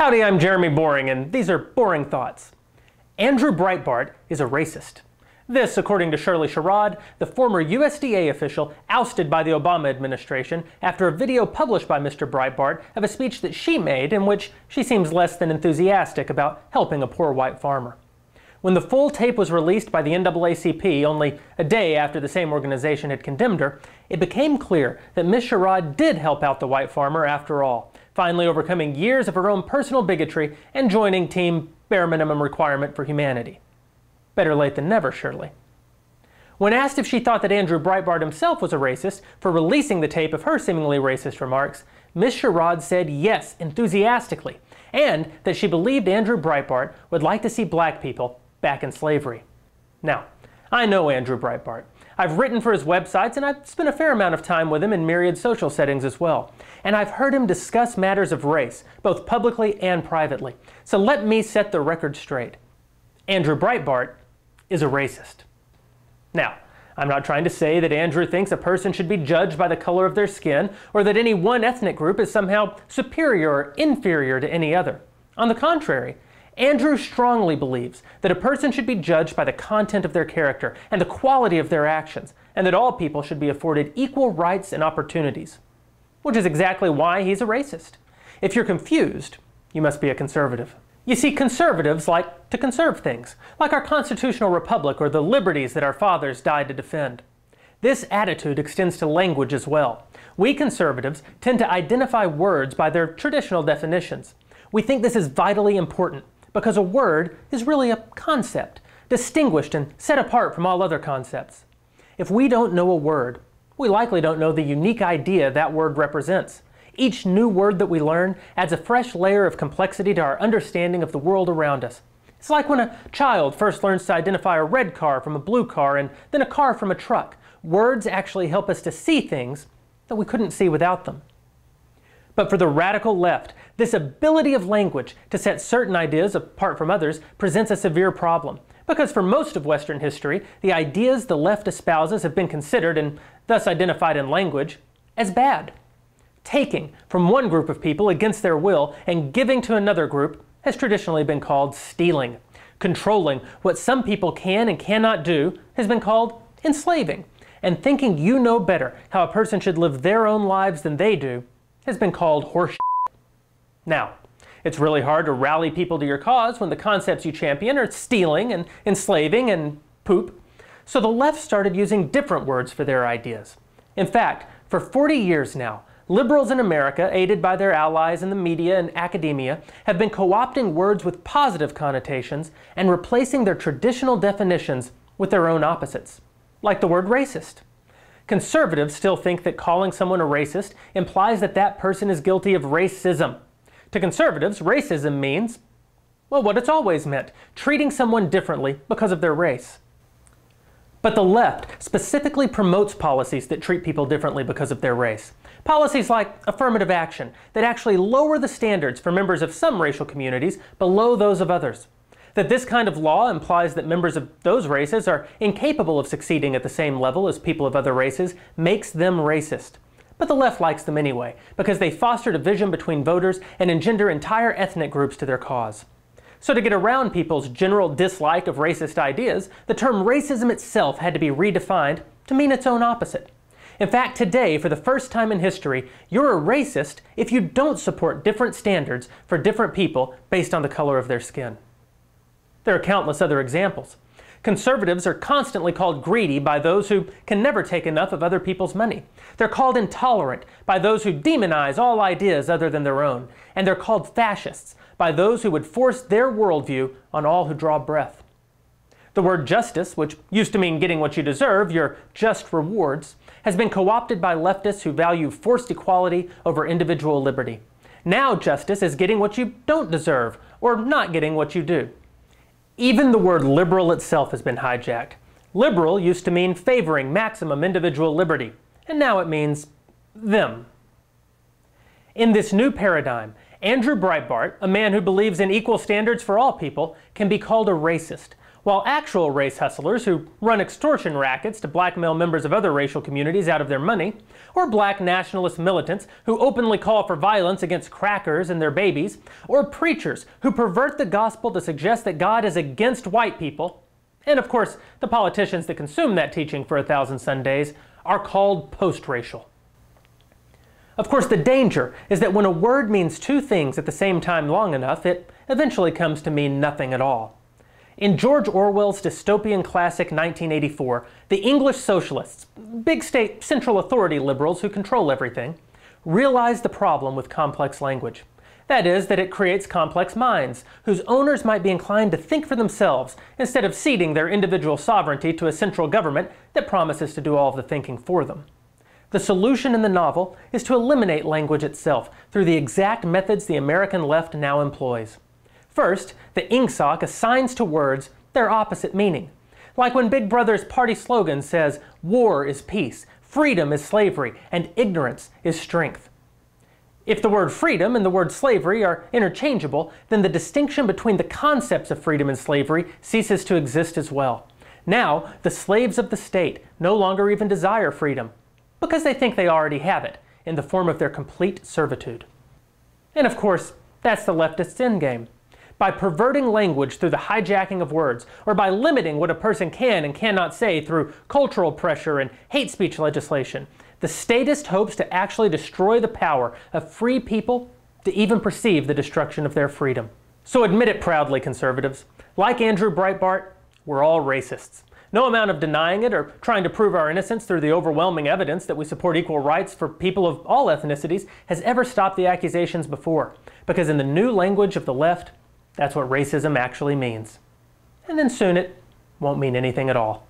Howdy, I'm Jeremy Boring, and these are Boring Thoughts. Andrew Breitbart is a racist. This, according to Shirley Sherrod, the former USDA official ousted by the Obama administration after a video published by Mr. Breitbart of a speech that she made in which she seems less than enthusiastic about helping a poor white farmer. When the full tape was released by the NAACP only a day after the same organization had condemned her, it became clear that Ms. Sherrod did help out the white farmer after all, finally overcoming years of her own personal bigotry and joining Team Bare Minimum Requirement for Humanity. Better late than never, surely. When asked if she thought that Andrew Breitbart himself was a racist for releasing the tape of her seemingly racist remarks, Ms. Sherrod said yes, enthusiastically, and that she believed Andrew Breitbart would like to see black people back in slavery. Now, I know Andrew Breitbart. I've written for his websites, and I've spent a fair amount of time with him in myriad social settings as well. And I've heard him discuss matters of race, both publicly and privately. So let me set the record straight. Andrew Breitbart is a racist. Now, I'm not trying to say that Andrew thinks a person should be judged by the color of their skin, or that any one ethnic group is somehow superior or inferior to any other. On the contrary, Andrew strongly believes that a person should be judged by the content of their character and the quality of their actions, and that all people should be afforded equal rights and opportunities. Which is exactly why he's a racist. If you're confused, you must be a conservative. You see, conservatives like to conserve things, like our constitutional republic or the liberties that our fathers died to defend. This attitude extends to language as well. We conservatives tend to identify words by their traditional definitions. We think this is vitally important, because a word is really a concept, distinguished and set apart from all other concepts. If we don't know a word, we likely don't know the unique idea that word represents. Each new word that we learn adds a fresh layer of complexity to our understanding of the world around us. It's like when a child first learns to identify a red car from a blue car and then a car from a truck. Words actually help us to see things that we couldn't see without them. But for the radical left, this ability of language to set certain ideas apart from others presents a severe problem. Because for most of Western history, the ideas the left espouses have been considered, and thus identified in language, as bad. Taking from one group of people against their will and giving to another group has traditionally been called stealing. Controlling what some people can and cannot do has been called enslaving. And thinking you know better how a person should live their own lives than they do has been called horseshit. Now, it's really hard to rally people to your cause when the concepts you champion are stealing and enslaving and poop. So the left started using different words for their ideas. In fact, for 40 years now, liberals in America, aided by their allies in the media and academia, have been co-opting words with positive connotations and replacing their traditional definitions with their own opposites, like the word racist. Conservatives still think that calling someone a racist implies that that person is guilty of racism. To conservatives, racism means, well, what it's always meant, treating someone differently because of their race. But the left specifically promotes policies that treat people differently because of their race. Policies like affirmative action that actually lower the standards for members of some racial communities below those of others. That this kind of law implies that members of those races are incapable of succeeding at the same level as people of other races makes them racist. But the left likes them anyway, because they foster division between voters and engender entire ethnic groups to their cause. So to get around people's general dislike of racist ideas, the term racism itself had to be redefined to mean its own opposite. In fact, today, for the first time in history, you're a racist if you don't support different standards for different people based on the color of their skin. There are countless other examples. Conservatives are constantly called greedy by those who can never take enough of other people's money. They're called intolerant by those who demonize all ideas other than their own. And they're called fascists by those who would force their worldview on all who draw breath. The word justice, which used to mean getting what you deserve, your just rewards, has been co-opted by leftists who value forced equality over individual liberty. Now justice is getting what you don't deserve, or not getting what you do. Even the word liberal itself has been hijacked. Liberal used to mean favoring maximum individual liberty, and now it means them. In this new paradigm, Andrew Breitbart, a man who believes in equal standards for all people, can be called a racist, while actual race hustlers who run extortion rackets to blackmail members of other racial communities out of their money, or black nationalist militants who openly call for violence against crackers and their babies, or preachers who pervert the gospel to suggest that God is against white people, and of course the politicians that consume that teaching for 1,000 Sundays, are called post-racial. Of course, the danger is that when a word means two things at the same time long enough, it eventually comes to mean nothing at all. In George Orwell's dystopian classic 1984, the English socialists, big state central authority liberals who control everything, realized the problem with complex language. That is, that it creates complex minds, whose owners might be inclined to think for themselves instead of ceding their individual sovereignty to a central government that promises to do all of the thinking for them. The solution in the novel is to eliminate language itself through the exact methods the American left now employs. First, the ingsoc assigns to words their opposite meaning. Like when Big Brother's party slogan says, "War is peace, freedom is slavery, and ignorance is strength." If the word freedom and the word slavery are interchangeable, then the distinction between the concepts of freedom and slavery ceases to exist as well. Now, the slaves of the state no longer even desire freedom, because they think they already have it, in the form of their complete servitude. And of course, that's the leftists' endgame. By perverting language through the hijacking of words, or by limiting what a person can and cannot say through cultural pressure and hate speech legislation, the statist hopes to actually destroy the power of free people to even perceive the destruction of their freedom. So admit it proudly, conservatives. Like Andrew Breitbart, we're all racists. No amount of denying it or trying to prove our innocence through the overwhelming evidence that we support equal rights for people of all ethnicities has ever stopped the accusations before. Because in the new language of the left, that's what racism actually means. And then soon it won't mean anything at all.